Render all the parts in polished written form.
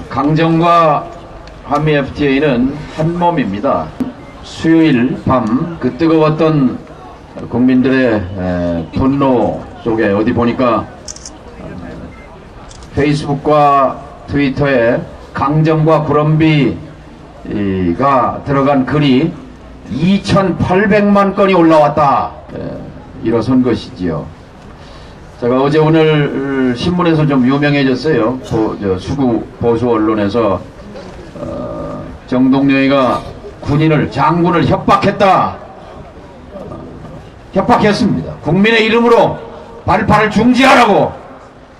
강정과 한미 FTA는 한 몸입니다. 수요일 밤 그 뜨거웠던 국민들의 분노 속에 어디 보니까 페이스북과 트위터에 강정과 구럼비가 들어간 글이 2,800만 건이 올라왔다. 일어선 것이지요. 제가 어제 오늘 신문에서 좀 유명해졌어요. 수구 보수 언론에서 정동영이가 장군을 협박했다. 협박했습니다. 국민의 이름으로 발파를 중지하라고,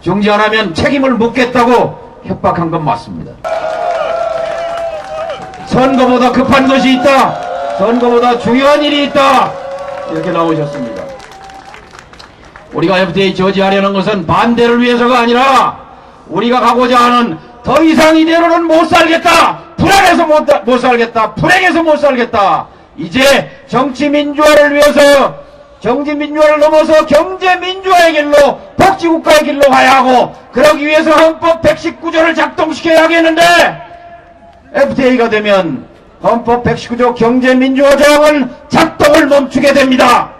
중지 안 하면 책임을 묻겠다고 협박한 건 맞습니다. 선거보다 급한 것이 있다. 선거보다 중요한 일이 있다. 이렇게 나오셨습니다. 우리가 FTA 저지하려는 것은 반대를 위해서가 아니라 우리가 가고자 하는 더 이상 이대로는 못 살겠다. 불안해서 못 살겠다. 불행해서 못 살겠다. 이제 정치민주화를 위해서 정치민주화를 넘어서 경제민주화의 길로 복지국가의 길로 가야 하고, 그러기 위해서 헌법 119조를 작동시켜야겠는데, FTA가 되면 헌법 119조 경제민주화 조항은 작동을 멈추게 됩니다.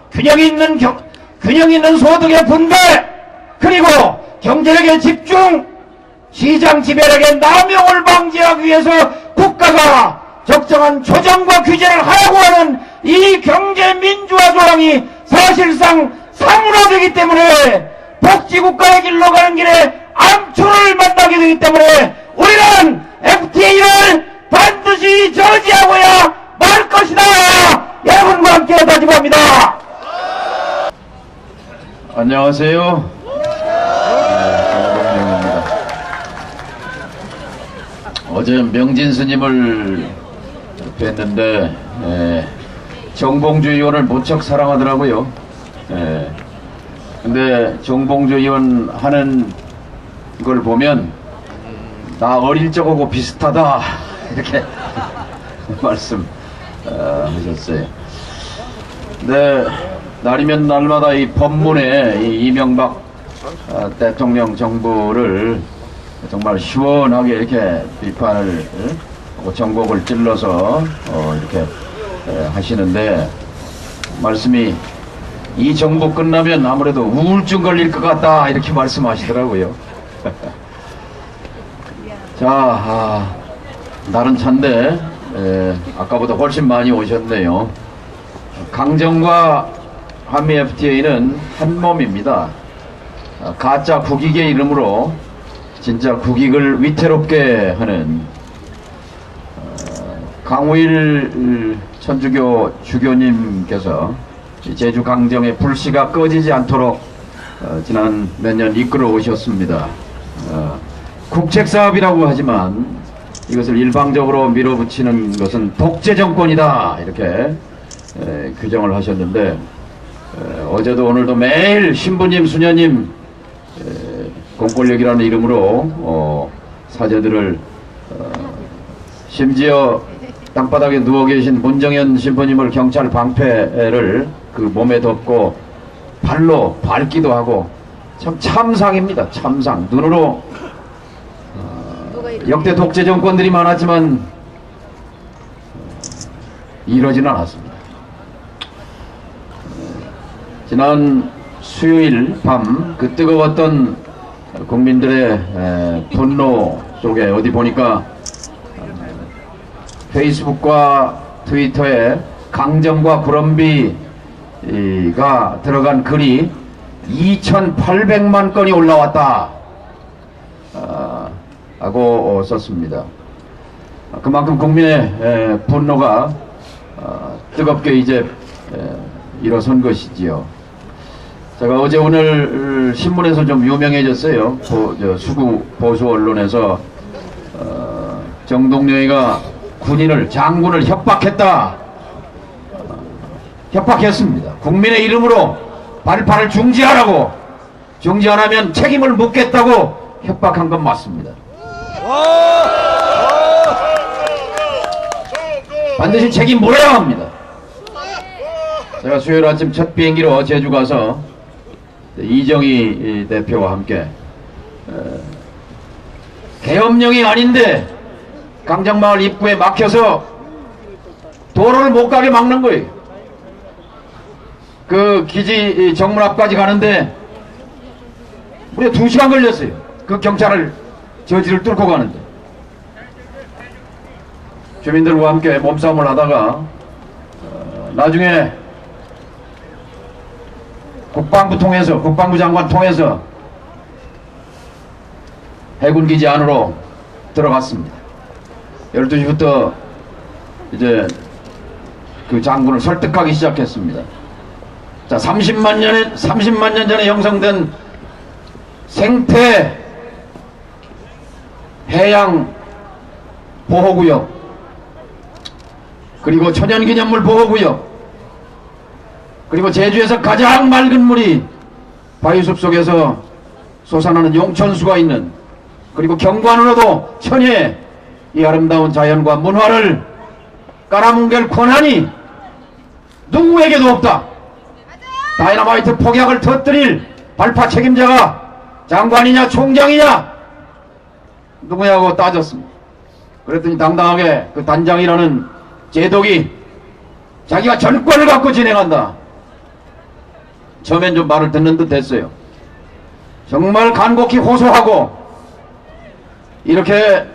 균형 있는 소득의 분배, 그리고 경제력의 집중, 시장 지배력의 남용을 방지하기 위해서 국가가 적정한 조정과 규제를 하라고 하는 이 경제민주화 조항이 사실상 사무화되기 때문에 복지국가의 길로 가는 길에 암초를 만나게 되기 때문에 우리는 FTA를 반드시 저지하고야 말 것이다. 여러분과 함께 다짐합니다. 안녕하세요. 정동영입니다. 어제 명진 스님을 뵀는데 정봉주 의원을 무척 사랑하더라고요. 근데 정봉주 의원 하는 걸 보면 나 어릴 적하고 비슷하다 이렇게 말씀하셨어요. 근데 날이면 날마다 이 법문에 이 이명박 대통령 정부를 정말 시원하게 이렇게 비판을 하고 전곡을 찔러서 이렇게 하시는데, 말씀이 이 정부 끝나면 아무래도 우울증 걸릴 것 같다 이렇게 말씀하시더라고요. 자, 날은 찬데 아까보다 훨씬 많이 오셨네요. 강정과 한미 FTA는 한 몸입니다. 가짜 국익의 이름으로 진짜 국익을 위태롭게 하는 강우일 천주교 주교님께서 제주 강정의 불씨가 꺼지지 않도록 지난 몇 년 이끌어 오셨습니다. 국책사업이라고 하지만 이것을 일방적으로 밀어붙이는 것은 독재 정권이다 이렇게 규정을 하셨는데, 어제도 오늘도 매일 신부님 수녀님 공권력이라는 이름으로 사제들을 심지어 땅바닥에 누워 계신 문정현 신부님을 경찰 방패를 그 몸에 덮고 발로 밟기도 하고, 참 참상입니다. 참상. 눈으로 역대 독재 정권들이 많았지만 이러지는 않았습니다. 지난 수요일 밤 그 뜨거웠던 국민들의 분노 속에 어디 보니까 페이스북과 트위터에 강정과 구럼비가 들어간 글이 2,800만 건이 올라왔다 하고 썼습니다. 그만큼 국민의 분노가 뜨겁게 이제 일어선 것이지요. 제가 어제 오늘 신문에서 좀 유명해졌어요. 수구 보수 언론에서 정동영이가 장군을 협박했다. 협박했습니다. 국민의 이름으로 발파를 중지하라고, 중지 안 하면 책임을 묻겠다고 협박한 건 맞습니다. 반드시 책임 물어야 합니다. 제가 수요일 아침 첫 비행기로 제주 가서 이정희 대표와 함께 계엄령이 아닌데 강정마을 입구에 막혀서 도로를 못 가게 막는 거예요. 그 기지 정문 앞까지 가는데 무려 2시간 걸렸어요. 그 경찰을 저지를 뚫고 가는데 주민들과 함께 몸싸움을 하다가 나중에 국방부 장관 통해서 해군기지 안으로 들어갔습니다. 12시부터 이제 그 장군을 설득하기 시작했습니다. 자, 30만 년 전에 형성된 생태 해양 보호구역, 그리고 천연기념물 보호구역, 그리고 제주에서 가장 맑은 물이 바위숲 속에서 솟아나는 용천수가 있는, 그리고 경관으로도 천혜의 이 아름다운 자연과 문화를 깔아뭉갤 권한이 누구에게도 없다. 다이너마이트 폭약을 터뜨릴 발파 책임자가 장관이냐 총장이냐 누구냐고 따졌습니다. 그랬더니 당당하게 그 단장이라는 제독이 자기가 전권을 갖고 진행한다. 처음엔 좀 말을 듣는 듯 했어요. 정말 간곡히 호소하고 이렇게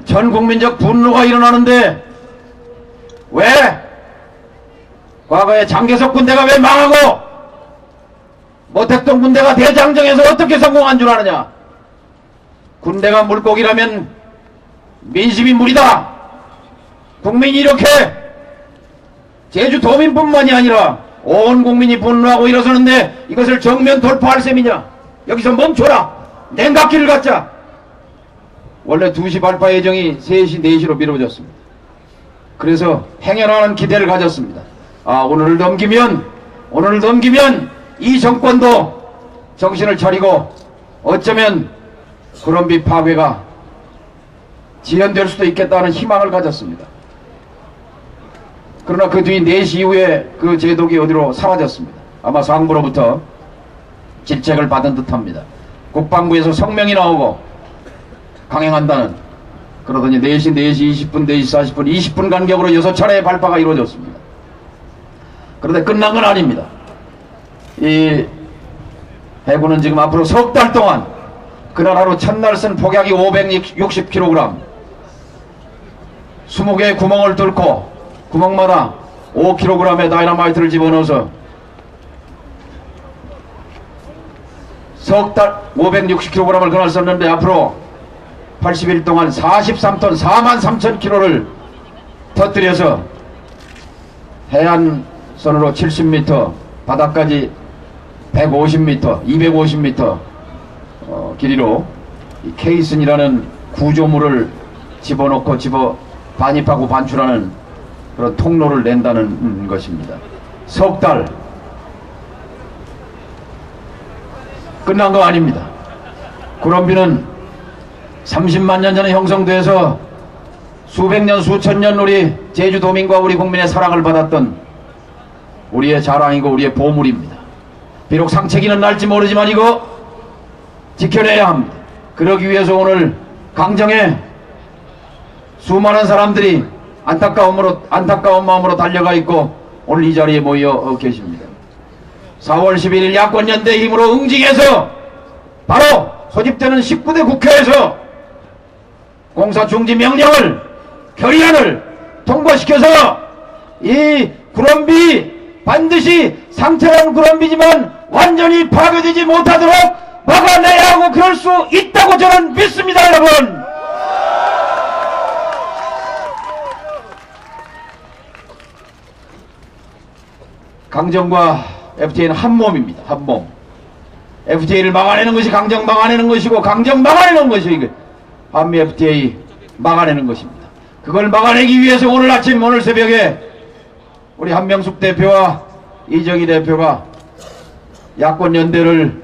전 국민적 분노가 일어나는데 왜 과거에 장개석 군대가 왜 망하고 모택동 군대가 대장정에서 어떻게 성공한 줄 아느냐. 군대가 물고기라면 민심이 물이다. 국민이 이렇게 제주도민뿐만이 아니라 온 국민이 분노하고 일어서는데 이것을 정면 돌파할 셈이냐. 여기서 멈춰라. 냉각기를 갖자. 원래 2시 발파 예정이 3시 4시로 미뤄졌습니다. 그래서 행여라는 기대를 가졌습니다. 아, 오늘을 넘기면 이 정권도 정신을 차리고 어쩌면 구럼비 파괴가 지연될 수도 있겠다는 희망을 가졌습니다. 그러나 그 뒤 4시 이후에 그 제독이 어디로 사라졌습니다. 아마 상부로부터 질책을 받은 듯합니다. 국방부에서 성명이 나오고 강행한다는. 그러더니 4시 20분, 4시 40분, 20분 간격으로 6차례의 발파가 이루어졌습니다. 그런데 끝난 건 아닙니다. 이 해군은 지금 앞으로 석 달 동안 그날 하루 첫날 쓴 폭약이 560kg, 20개의 구멍을 뚫고 구멍마다 5kg의 다이너마이트를 집어넣어서 석 달 560kg을 그날 썼는데 앞으로 80일 동안 43톤 43,000kg를 터뜨려서 해안선으로 70m, 바닥까지 150m, 250m 길이로 이 케이슨이라는 구조물을 집어넣고 반입하고 반출하는 그런 통로를 낸다는 것입니다. 석 달 끝난 거 아닙니다. 구럼비는 30만 년 전에 형성돼서 수백 년 수천 년 우리 제주도민과 우리 국민의 사랑을 받았던 우리의 자랑이고 우리의 보물입니다. 비록 상체기는 날지 모르지만 이거 지켜내야 합니다. 그러기 위해서 오늘 강정에 수많은 사람들이 안타까운 마음으로 달려가 있고 오늘 이 자리에 모여 계십니다. 4월 11일 야권연대의 힘으로 응징해서 바로 소집되는 19대 국회에서 공사 중지 명령을 결의안을 통과시켜서 이 구럼비 반드시 상태는 구럼비지만 완전히 파괴되지 못하도록 막아내야 하고 그럴 수 있다고 저는 믿습니다. 여러분, 강정과 FTA는 한 몸입니다. 한 몸. FTA를 막아내는 것이 강정 막아내는 것이고 강정 막아내는 것이 이거 한미 FTA 막아내는 것입니다. 그걸 막아내기 위해서 오늘 아침 오늘 새벽에 우리 한명숙 대표와 이정희 대표가 야권연대를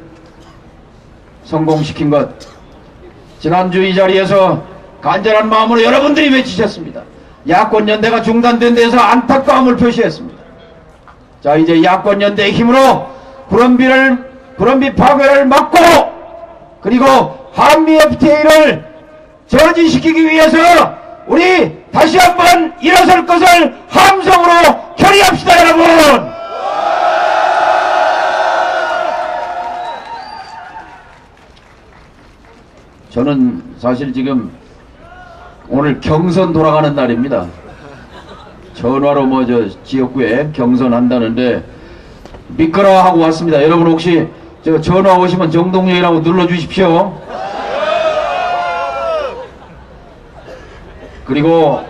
성공시킨 것, 지난주 이 자리에서 간절한 마음으로 여러분들이 외치셨습니다. 야권연대가 중단된 데에서 안타까움을 표시했습니다. 자, 이제 야권연대의 힘으로 구럼비 파괴를 막고 그리고 한미 FTA를 저지시키기 위해서 우리 다시 한번 일어설 것을 함성으로 결의합시다, 여러분. 저는 사실 지금 오늘 경선 돌아가는 날입니다. 전화로 뭐 저 지역구에 경선한다는데 믿거라 하고 왔습니다. 여러분 혹시 저 전화 오시면 정동영이라고 눌러주십시오. 그리고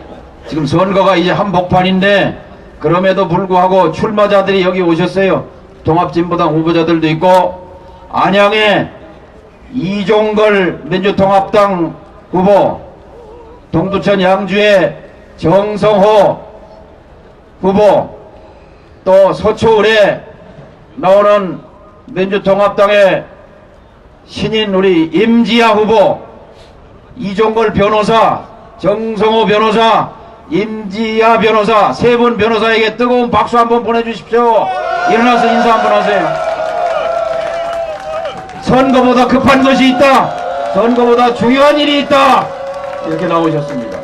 지금 선거가 이제 한복판인데 그럼에도 불구하고 출마자들이 여기 오셨어요. 통합진보당 후보자들도 있고, 안양에 이종걸 민주통합당 후보, 동두천 양주의 정성호 후보, 또 서초을에 나오는 민주통합당의 신인 우리 임지아 후보, 이종걸 변호사, 정성호 변호사, 임지아 변호사, 세 분 변호사에게 뜨거운 박수 한번 보내주십시오. 일어나서 인사 한번 하세요. 선거보다 급한 것이 있다, 선거보다 중요한 일이 있다, 이렇게 나오셨습니다.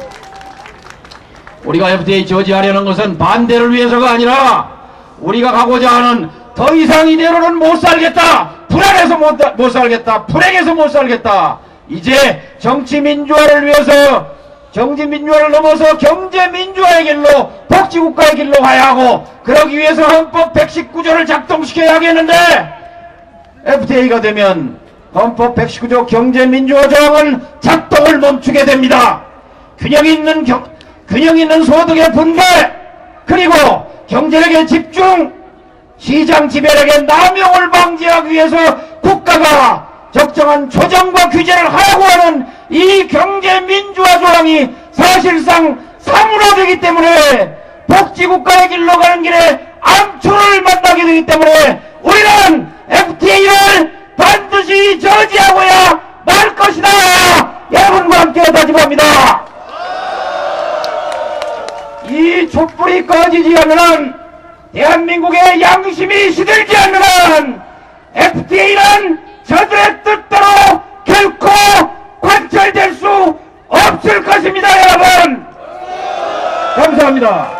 우리가 FTA 저지하려는 것은 반대를 위해서가 아니라 우리가 가고자 하는 더 이상 이대로는 못 살겠다, 불안해서 못 살겠다, 불행해서 못 살겠다, 이제 정치민주화를 위해서 정치민주화를 넘어서 경제민주화의 길로, 복지국가의 길로 가야 하고, 그러기 위해서 헌법 119조를 작동시켜야 하겠는데, FTA가 되면 헌법 119조 경제민주화 조항은 작동을 멈추게 됩니다. 균형 있는 소득의 분배, 그리고 경제력의 집중, 시장 지배력의 남용을 방지하기 위해서 국가가 적정한 조정과 규제를 하라고 하는 이 경제민주화 조항이 사실상 사무화되기 때문에 복지국가의 길로 가는 길에 암초를 만나게 되기 때문에 우리는 FTA를 반드시 저지하고야 말 것이다. 여러분과 함께 다짐합니다. 이 촛불이 꺼지지 않는 한, 대한민국의 양심이 시들지 않는 한 FTA는 저들의 뜻대로 결코 관철될 수 없을 것입니다, 여러분. 감사합니다.